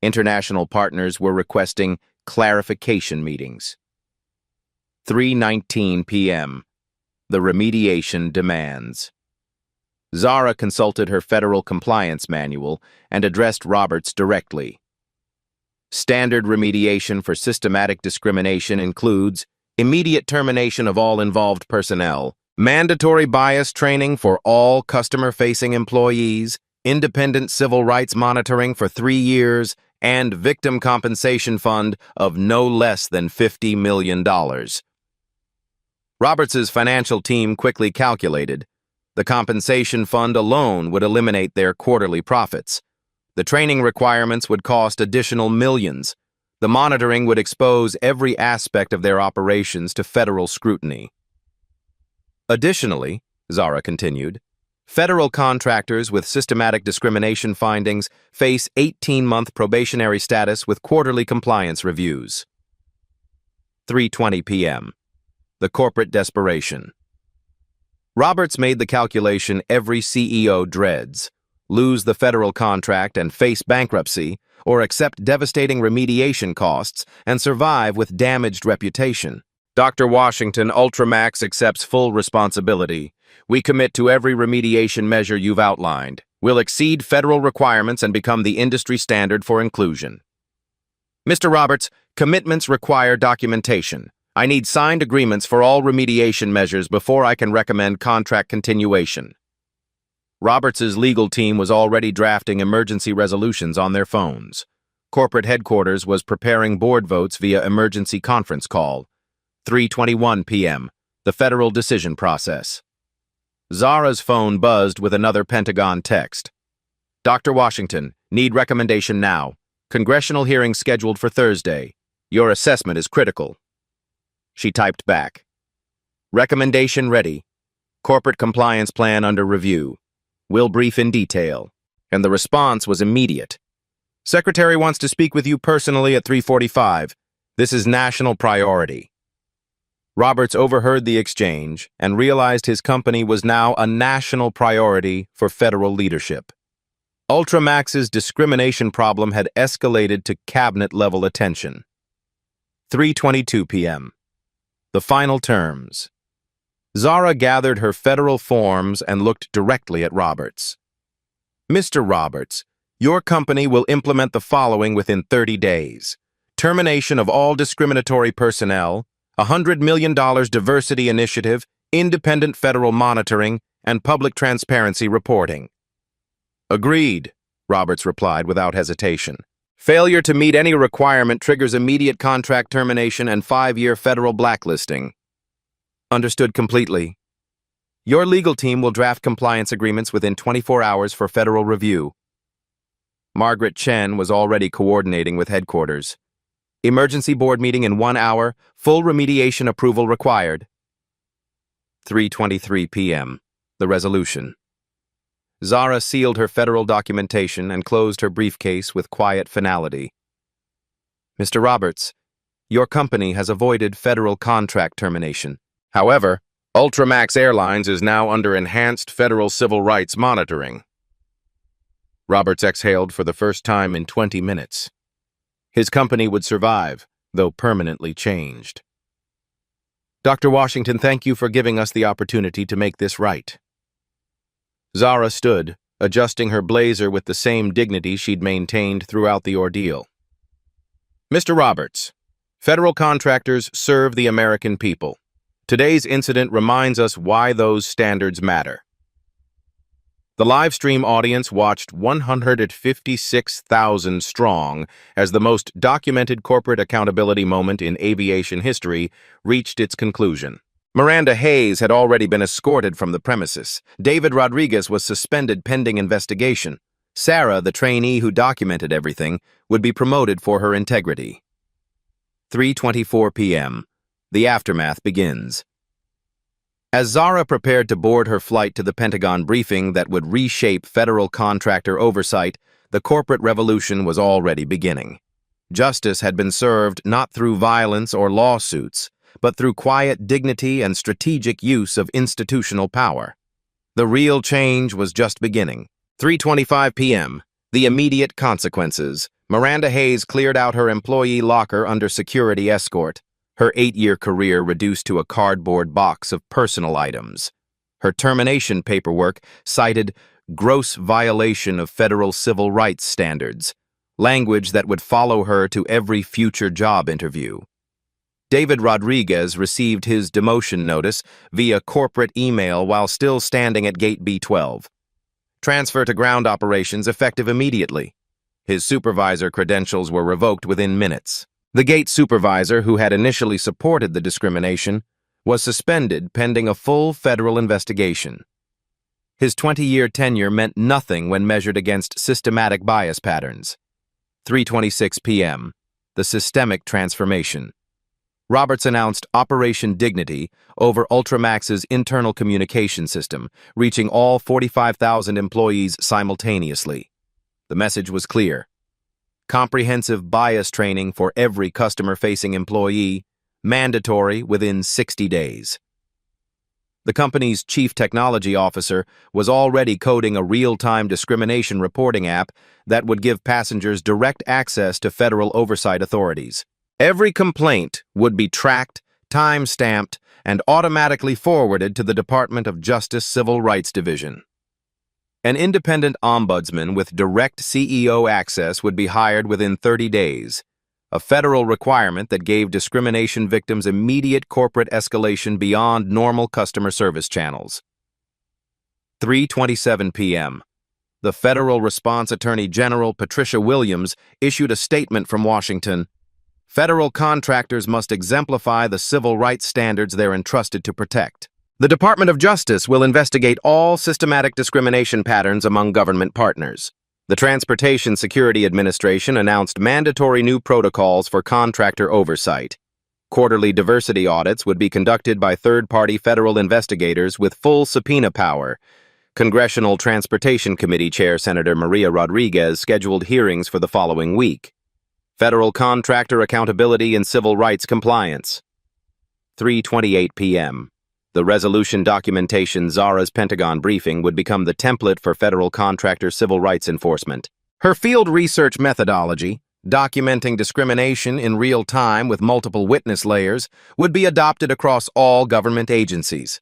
International partners were requesting clarification meetings. 3:19 p.m. The remediation demands. Zara consulted her federal compliance manual and addressed Roberts directly. Standard remediation for systematic discrimination includes immediate termination of all involved personnel, mandatory bias training for all customer-facing employees, independent civil rights monitoring for 3 years, and victim compensation fund of no less than $50 million. Roberts' financial team quickly calculated the compensation fund alone would eliminate their quarterly profits. The training requirements would cost additional millions. The monitoring would expose every aspect of their operations to federal scrutiny. Additionally, Zara continued, federal contractors with systematic discrimination findings face 18-month probationary status with quarterly compliance reviews. 3:20 p.m. The corporate desperation. Roberts made the calculation every CEO dreads: lose the federal contract and face bankruptcy, or accept devastating remediation costs and survive with damaged reputation. Dr. Washington, Ultramax accepts full responsibility. We commit to every remediation measure you've outlined. We'll exceed federal requirements and become the industry standard for inclusion. Mr. Roberts, commitments require documentation. I need signed agreements for all remediation measures before I can recommend contract continuation. Roberts's legal team was already drafting emergency resolutions on their phones. Corporate headquarters was preparing board votes via emergency conference call. 3:21 p.m. The federal decision process. Zara's phone buzzed with another Pentagon text. Dr. Washington, need recommendation now. Congressional hearing scheduled for Thursday. Your assessment is critical. She typed back. Recommendation ready. Corporate compliance plan under review. We'll brief in detail. And the response was immediate. Secretary wants to speak with you personally at 3:45. This is national priority. Roberts overheard the exchange and realized his company was now a national priority for federal leadership. Ultramax's discrimination problem had escalated to cabinet-level attention. 3:22 p.m. The final terms. Zara gathered her federal forms and looked directly at Roberts. Mr. Roberts, your company will implement the following within 30 days. Termination of all discriminatory personnel, $100 million diversity initiative, independent federal monitoring, and public transparency reporting. Agreed, Roberts replied without hesitation. Failure to meet any requirement triggers immediate contract termination and 5-year federal blacklisting. Understood completely. Your legal team will draft compliance agreements within 24 hours for federal review. Margaret Chen was already coordinating with headquarters. Emergency board meeting in 1 hour, full remediation approval required. 3:23 p.m. The resolution. Zara sealed her federal documentation and closed her briefcase with quiet finality. Mr. Roberts, your company has avoided federal contract termination. However, Ultramax Airlines is now under enhanced federal civil rights monitoring. Roberts exhaled for the first time in 20 minutes. His company would survive, though permanently changed. Dr. Washington, thank you for giving us the opportunity to make this right. Zara stood, adjusting her blazer with the same dignity she'd maintained throughout the ordeal. Mr. Roberts, federal contractors serve the American people. Today's incident reminds us why those standards matter. The live stream audience watched 156,000 strong as the most documented corporate accountability moment in aviation history reached its conclusion. Miranda Hayes had already been escorted from the premises. David Rodriguez was suspended pending investigation. Sarah, the trainee who documented everything, would be promoted for her integrity. 3:24 p.m. The aftermath begins. As Zara prepared to board her flight to the Pentagon briefing that would reshape federal contractor oversight, the corporate revolution was already beginning. Justice had been served not through violence or lawsuits, but through quiet dignity and strategic use of institutional power. The real change was just beginning. 3:25 p.m. The immediate consequences. Miranda Hayes cleared out her employee locker under security escort. Her 8-year career reduced to a cardboard box of personal items. Her termination paperwork cited gross violation of federal civil rights standards, language that would follow her to every future job interview. David Rodriguez received his demotion notice via corporate email while still standing at Gate B12. Transfer to ground operations effective immediately. His supervisor credentials were revoked within minutes. The gate supervisor, who had initially supported the discrimination, was suspended pending a full federal investigation. His 20-year tenure meant nothing when measured against systematic bias patterns. 3:26 p.m. the systemic transformation. Roberts announced Operation Dignity over Ultramax's internal communication system, reaching all 45,000 employees simultaneously. The message was clear. Comprehensive bias training for every customer-facing employee, mandatory within 60 days. The company's chief technology officer was already coding a real-time discrimination reporting app that would give passengers direct access to federal oversight authorities. Every complaint would be tracked, time-stamped, and automatically forwarded to the Department of Justice Civil Rights Division. An independent ombudsman with direct CEO access would be hired within 30 days, a federal requirement that gave discrimination victims immediate corporate escalation beyond normal customer service channels. 3:27 p.m. The Federal Response Attorney General Patricia Williams issued a statement from Washington. Federal contractors must exemplify the civil rights standards they're entrusted to protect. The Department of Justice will investigate all systematic discrimination patterns among government partners. The Transportation Security Administration announced mandatory new protocols for contractor oversight. Quarterly diversity audits would be conducted by third-party federal investigators with full subpoena power. Congressional Transportation Committee Chair Senator Maria Rodriguez scheduled hearings for the following week. Federal contractor accountability and civil rights compliance. 3:28 p.m. The resolution documentation Zara's Pentagon briefing would become the template for federal contractor civil rights enforcement. Her field research methodology, documenting discrimination in real time with multiple witness layers, would be adopted across all government agencies.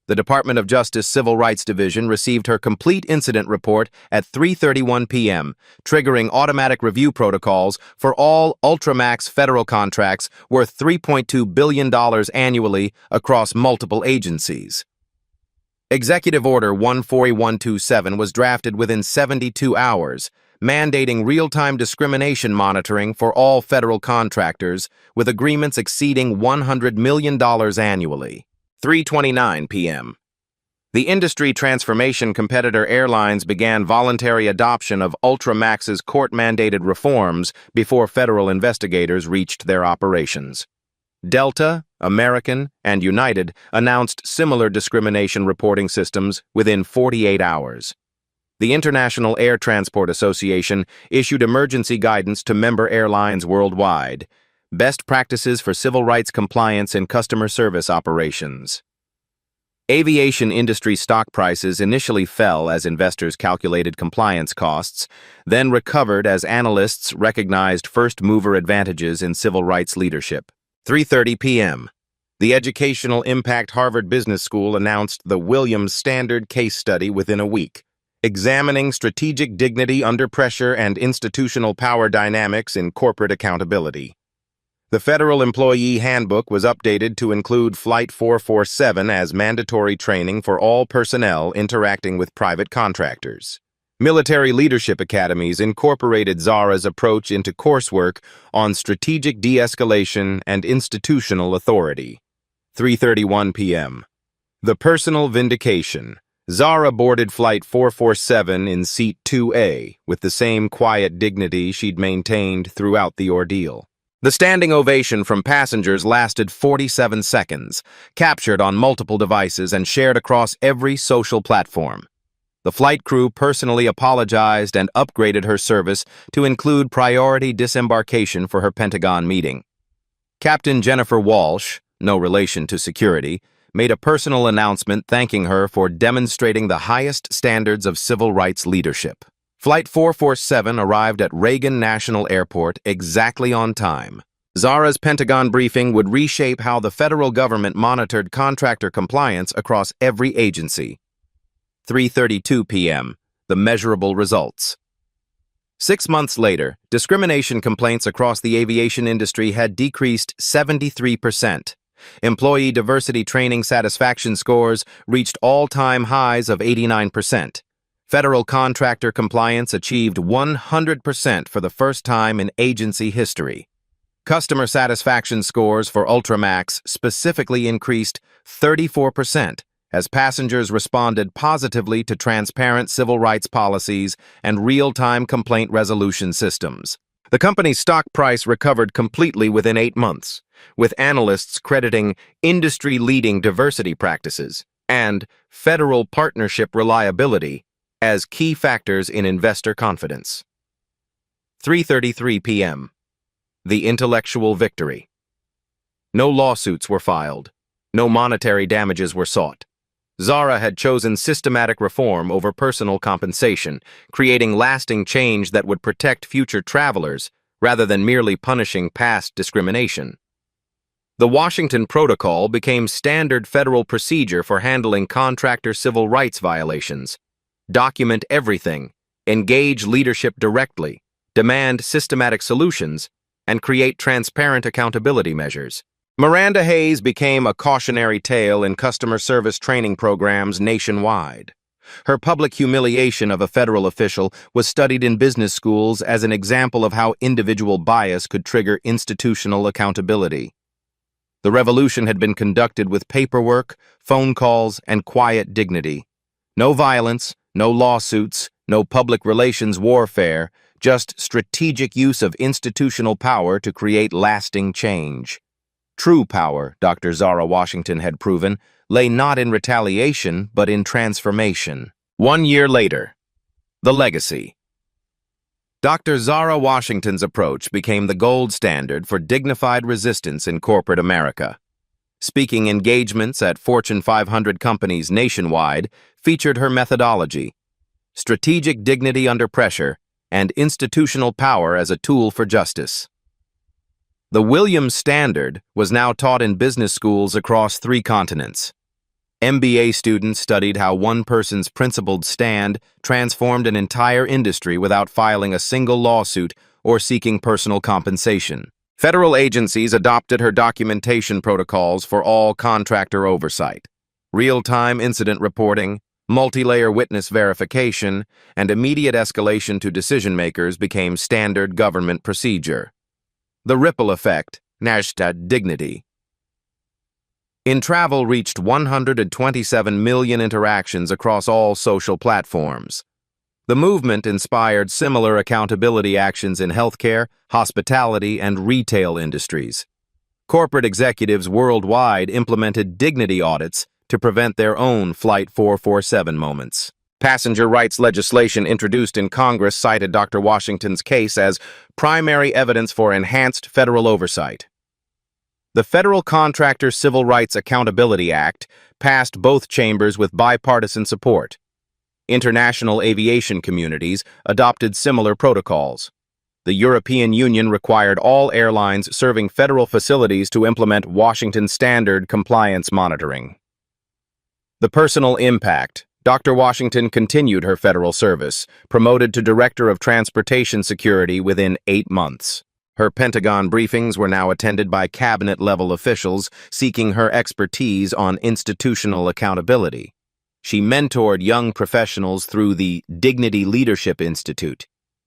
The Department of Justice Civil Rights Division received her complete incident report at 3:31 p.m., triggering automatic review protocols for all Ultramax federal contracts worth $3.2 billion annually across multiple agencies. Executive Order 140127 was drafted within 72 hours, mandating real-time discrimination monitoring for all federal contractors, with agreements exceeding $100 million annually. 3:29 p.m. The industry transformation competitor airlines began voluntary adoption of Ultramax's court-mandated reforms before federal investigators reached their operations. Delta, American, and United announced similar discrimination reporting systems within 48 hours. The International Air Transport Association issued emergency guidance to member airlines worldwide. Best practices for civil rights compliance in customer service operations. Aviation industry stock prices initially fell as investors calculated compliance costs, then recovered as analysts recognized first-mover advantages in civil rights leadership. 3:30 p.m. The Educational Impact Harvard Business School announced the Williams Standard case study within a week, examining strategic dignity under pressure and institutional power dynamics in corporate accountability. The Federal Employee Handbook was updated to include Flight 447 as mandatory training for all personnel interacting with private contractors. Military leadership academies incorporated Zara's approach into coursework on strategic de-escalation and institutional authority. 3:31 p.m. The personal vindication. Zara boarded Flight 447 in Seat 2A with the same quiet dignity she'd maintained throughout the ordeal. The standing ovation from passengers lasted 47 seconds, captured on multiple devices and shared across every social platform. The flight crew personally apologized and upgraded her service to include priority disembarkation for her Pentagon meeting. Captain Jennifer Walsh, no relation to security, made a personal announcement thanking her for demonstrating the highest standards of civil rights leadership. Flight 447 arrived at Reagan National Airport exactly on time. Zara's Pentagon briefing would reshape how the federal government monitored contractor compliance across every agency. 3:32 p.m. The measurable results. 6 months later, discrimination complaints across the aviation industry had decreased 73%. Employee diversity training satisfaction scores reached all-time highs of 89%. Federal contractor compliance achieved 100% for the first time in agency history. Customer satisfaction scores for Ultramax specifically increased 34% as passengers responded positively to transparent civil rights policies and real-time complaint resolution systems. The company's stock price recovered completely within 8 months, with analysts crediting industry-leading diversity practices and federal partnership reliability as key factors in investor confidence. 3:33 p.m. The intellectual victory. No lawsuits were filed. No monetary damages were sought. Zara had chosen systematic reform over personal compensation, creating lasting change that would protect future travelers rather than merely punishing past discrimination. The Washington Protocol became standard federal procedure for handling contractor civil rights violations. Document everything, engage leadership directly, demand systematic solutions, and create transparent accountability measures. Miranda Hayes became a cautionary tale in customer service training programs nationwide. Her public humiliation of a federal official was studied in business schools as an example of how individual bias could trigger institutional accountability. The revolution had been conducted with paperwork, phone calls, and quiet dignity. No violence, no lawsuits, no public relations warfare, just strategic use of institutional power to create lasting change. True power, Dr. Zara Washington had proven, lay not in retaliation, but in transformation. 1 year later, the legacy. Dr. Zara Washington's approach became the gold standard for dignified resistance in corporate America. Speaking engagements at Fortune 500 companies nationwide featured her methodology, strategic dignity under pressure, and institutional power as a tool for justice. The Williams Standard was now taught in business schools across 3 continents. MBA students studied how one person's principled stand transformed an entire industry without filing a single lawsuit or seeking personal compensation. Federal agencies adopted her documentation protocols for all contractor oversight. Real-time incident reporting, multi-layer witness verification, and immediate escalation to decision-makers became standard government procedure. The ripple effect, #, dignity. In travel reached 127 million interactions across all social platforms. The movement inspired similar accountability actions in healthcare, hospitality, and retail industries. Corporate executives worldwide implemented dignity audits to prevent their own Flight 447 moments. Passenger rights legislation introduced in Congress cited Dr. Washington's case as primary evidence for enhanced federal oversight. The Federal Contractor Civil Rights Accountability Act passed both chambers with bipartisan support. International aviation communities adopted similar protocols. The European Union required all airlines serving federal facilities to implement Washington Standard compliance monitoring. The personal impact. Dr. Washington continued her federal service, promoted to Director of Transportation Security within 8 months. Her Pentagon briefings were now attended by cabinet-level officials seeking her expertise on institutional accountability. She mentored young professionals through the Dignity Leadership Institute,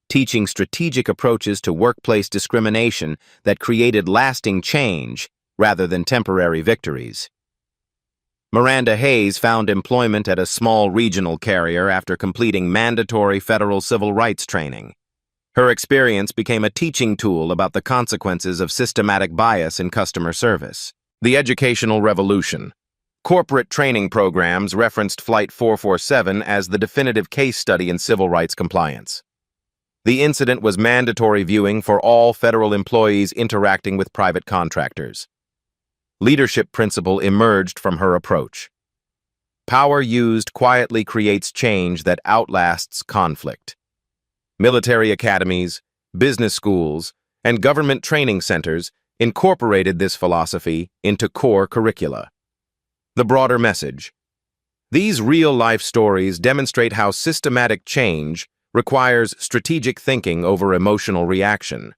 teaching strategic approaches to workplace discrimination that created lasting change rather than temporary victories. Miranda Hayes found employment at a small regional carrier after completing mandatory federal civil rights training. Her experience became a teaching tool about the consequences of systematic bias in customer service. The educational revolution. Corporate training programs referenced Flight 447 as the definitive case study in civil rights compliance. The incident was mandatory viewing for all federal employees interacting with private contractors. Leadership principle emerged from her approach. Power used quietly creates change that outlasts conflict. Military academies, business schools, and government training centers incorporated this philosophy into core curricula. The broader message. These real-life stories demonstrate how systematic change requires strategic thinking over emotional reaction.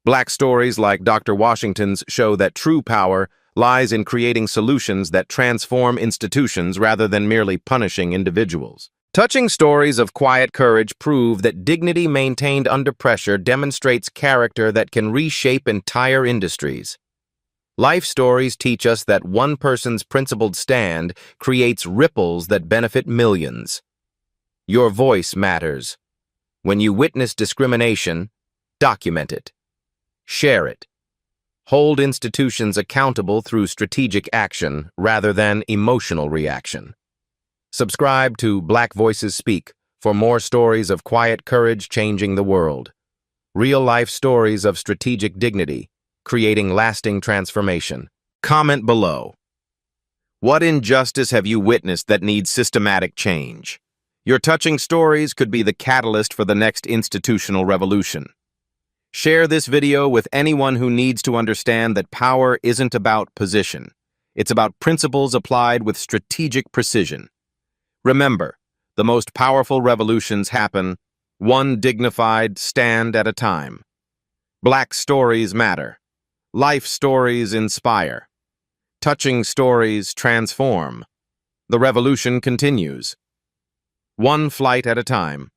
Black stories like Dr. Washington's show that true power lies in creating solutions that transform institutions rather than merely punishing individuals. Touching stories of quiet courage prove that dignity maintained under pressure demonstrates character that can reshape entire industries. Life stories teach us that one person's principled stand creates ripples that benefit millions. Your voice matters. When you witness discrimination, Document it. Share it. Hold institutions accountable through strategic action rather than emotional reaction. Subscribe to Black Voices Speak for more stories of quiet courage changing the world. Real-life stories of strategic dignity, creating lasting transformation. Comment below. What injustice have you witnessed that needs systematic change? Your touching stories could be the catalyst for the next institutional revolution. Share this video with anyone who needs to understand that power isn't about position. It's about principles applied with strategic precision. Remember, the most powerful revolutions happen one dignified stand at a time. Black stories matter. Life stories inspire. Touching stories transform. The revolution continues. One flight at a time.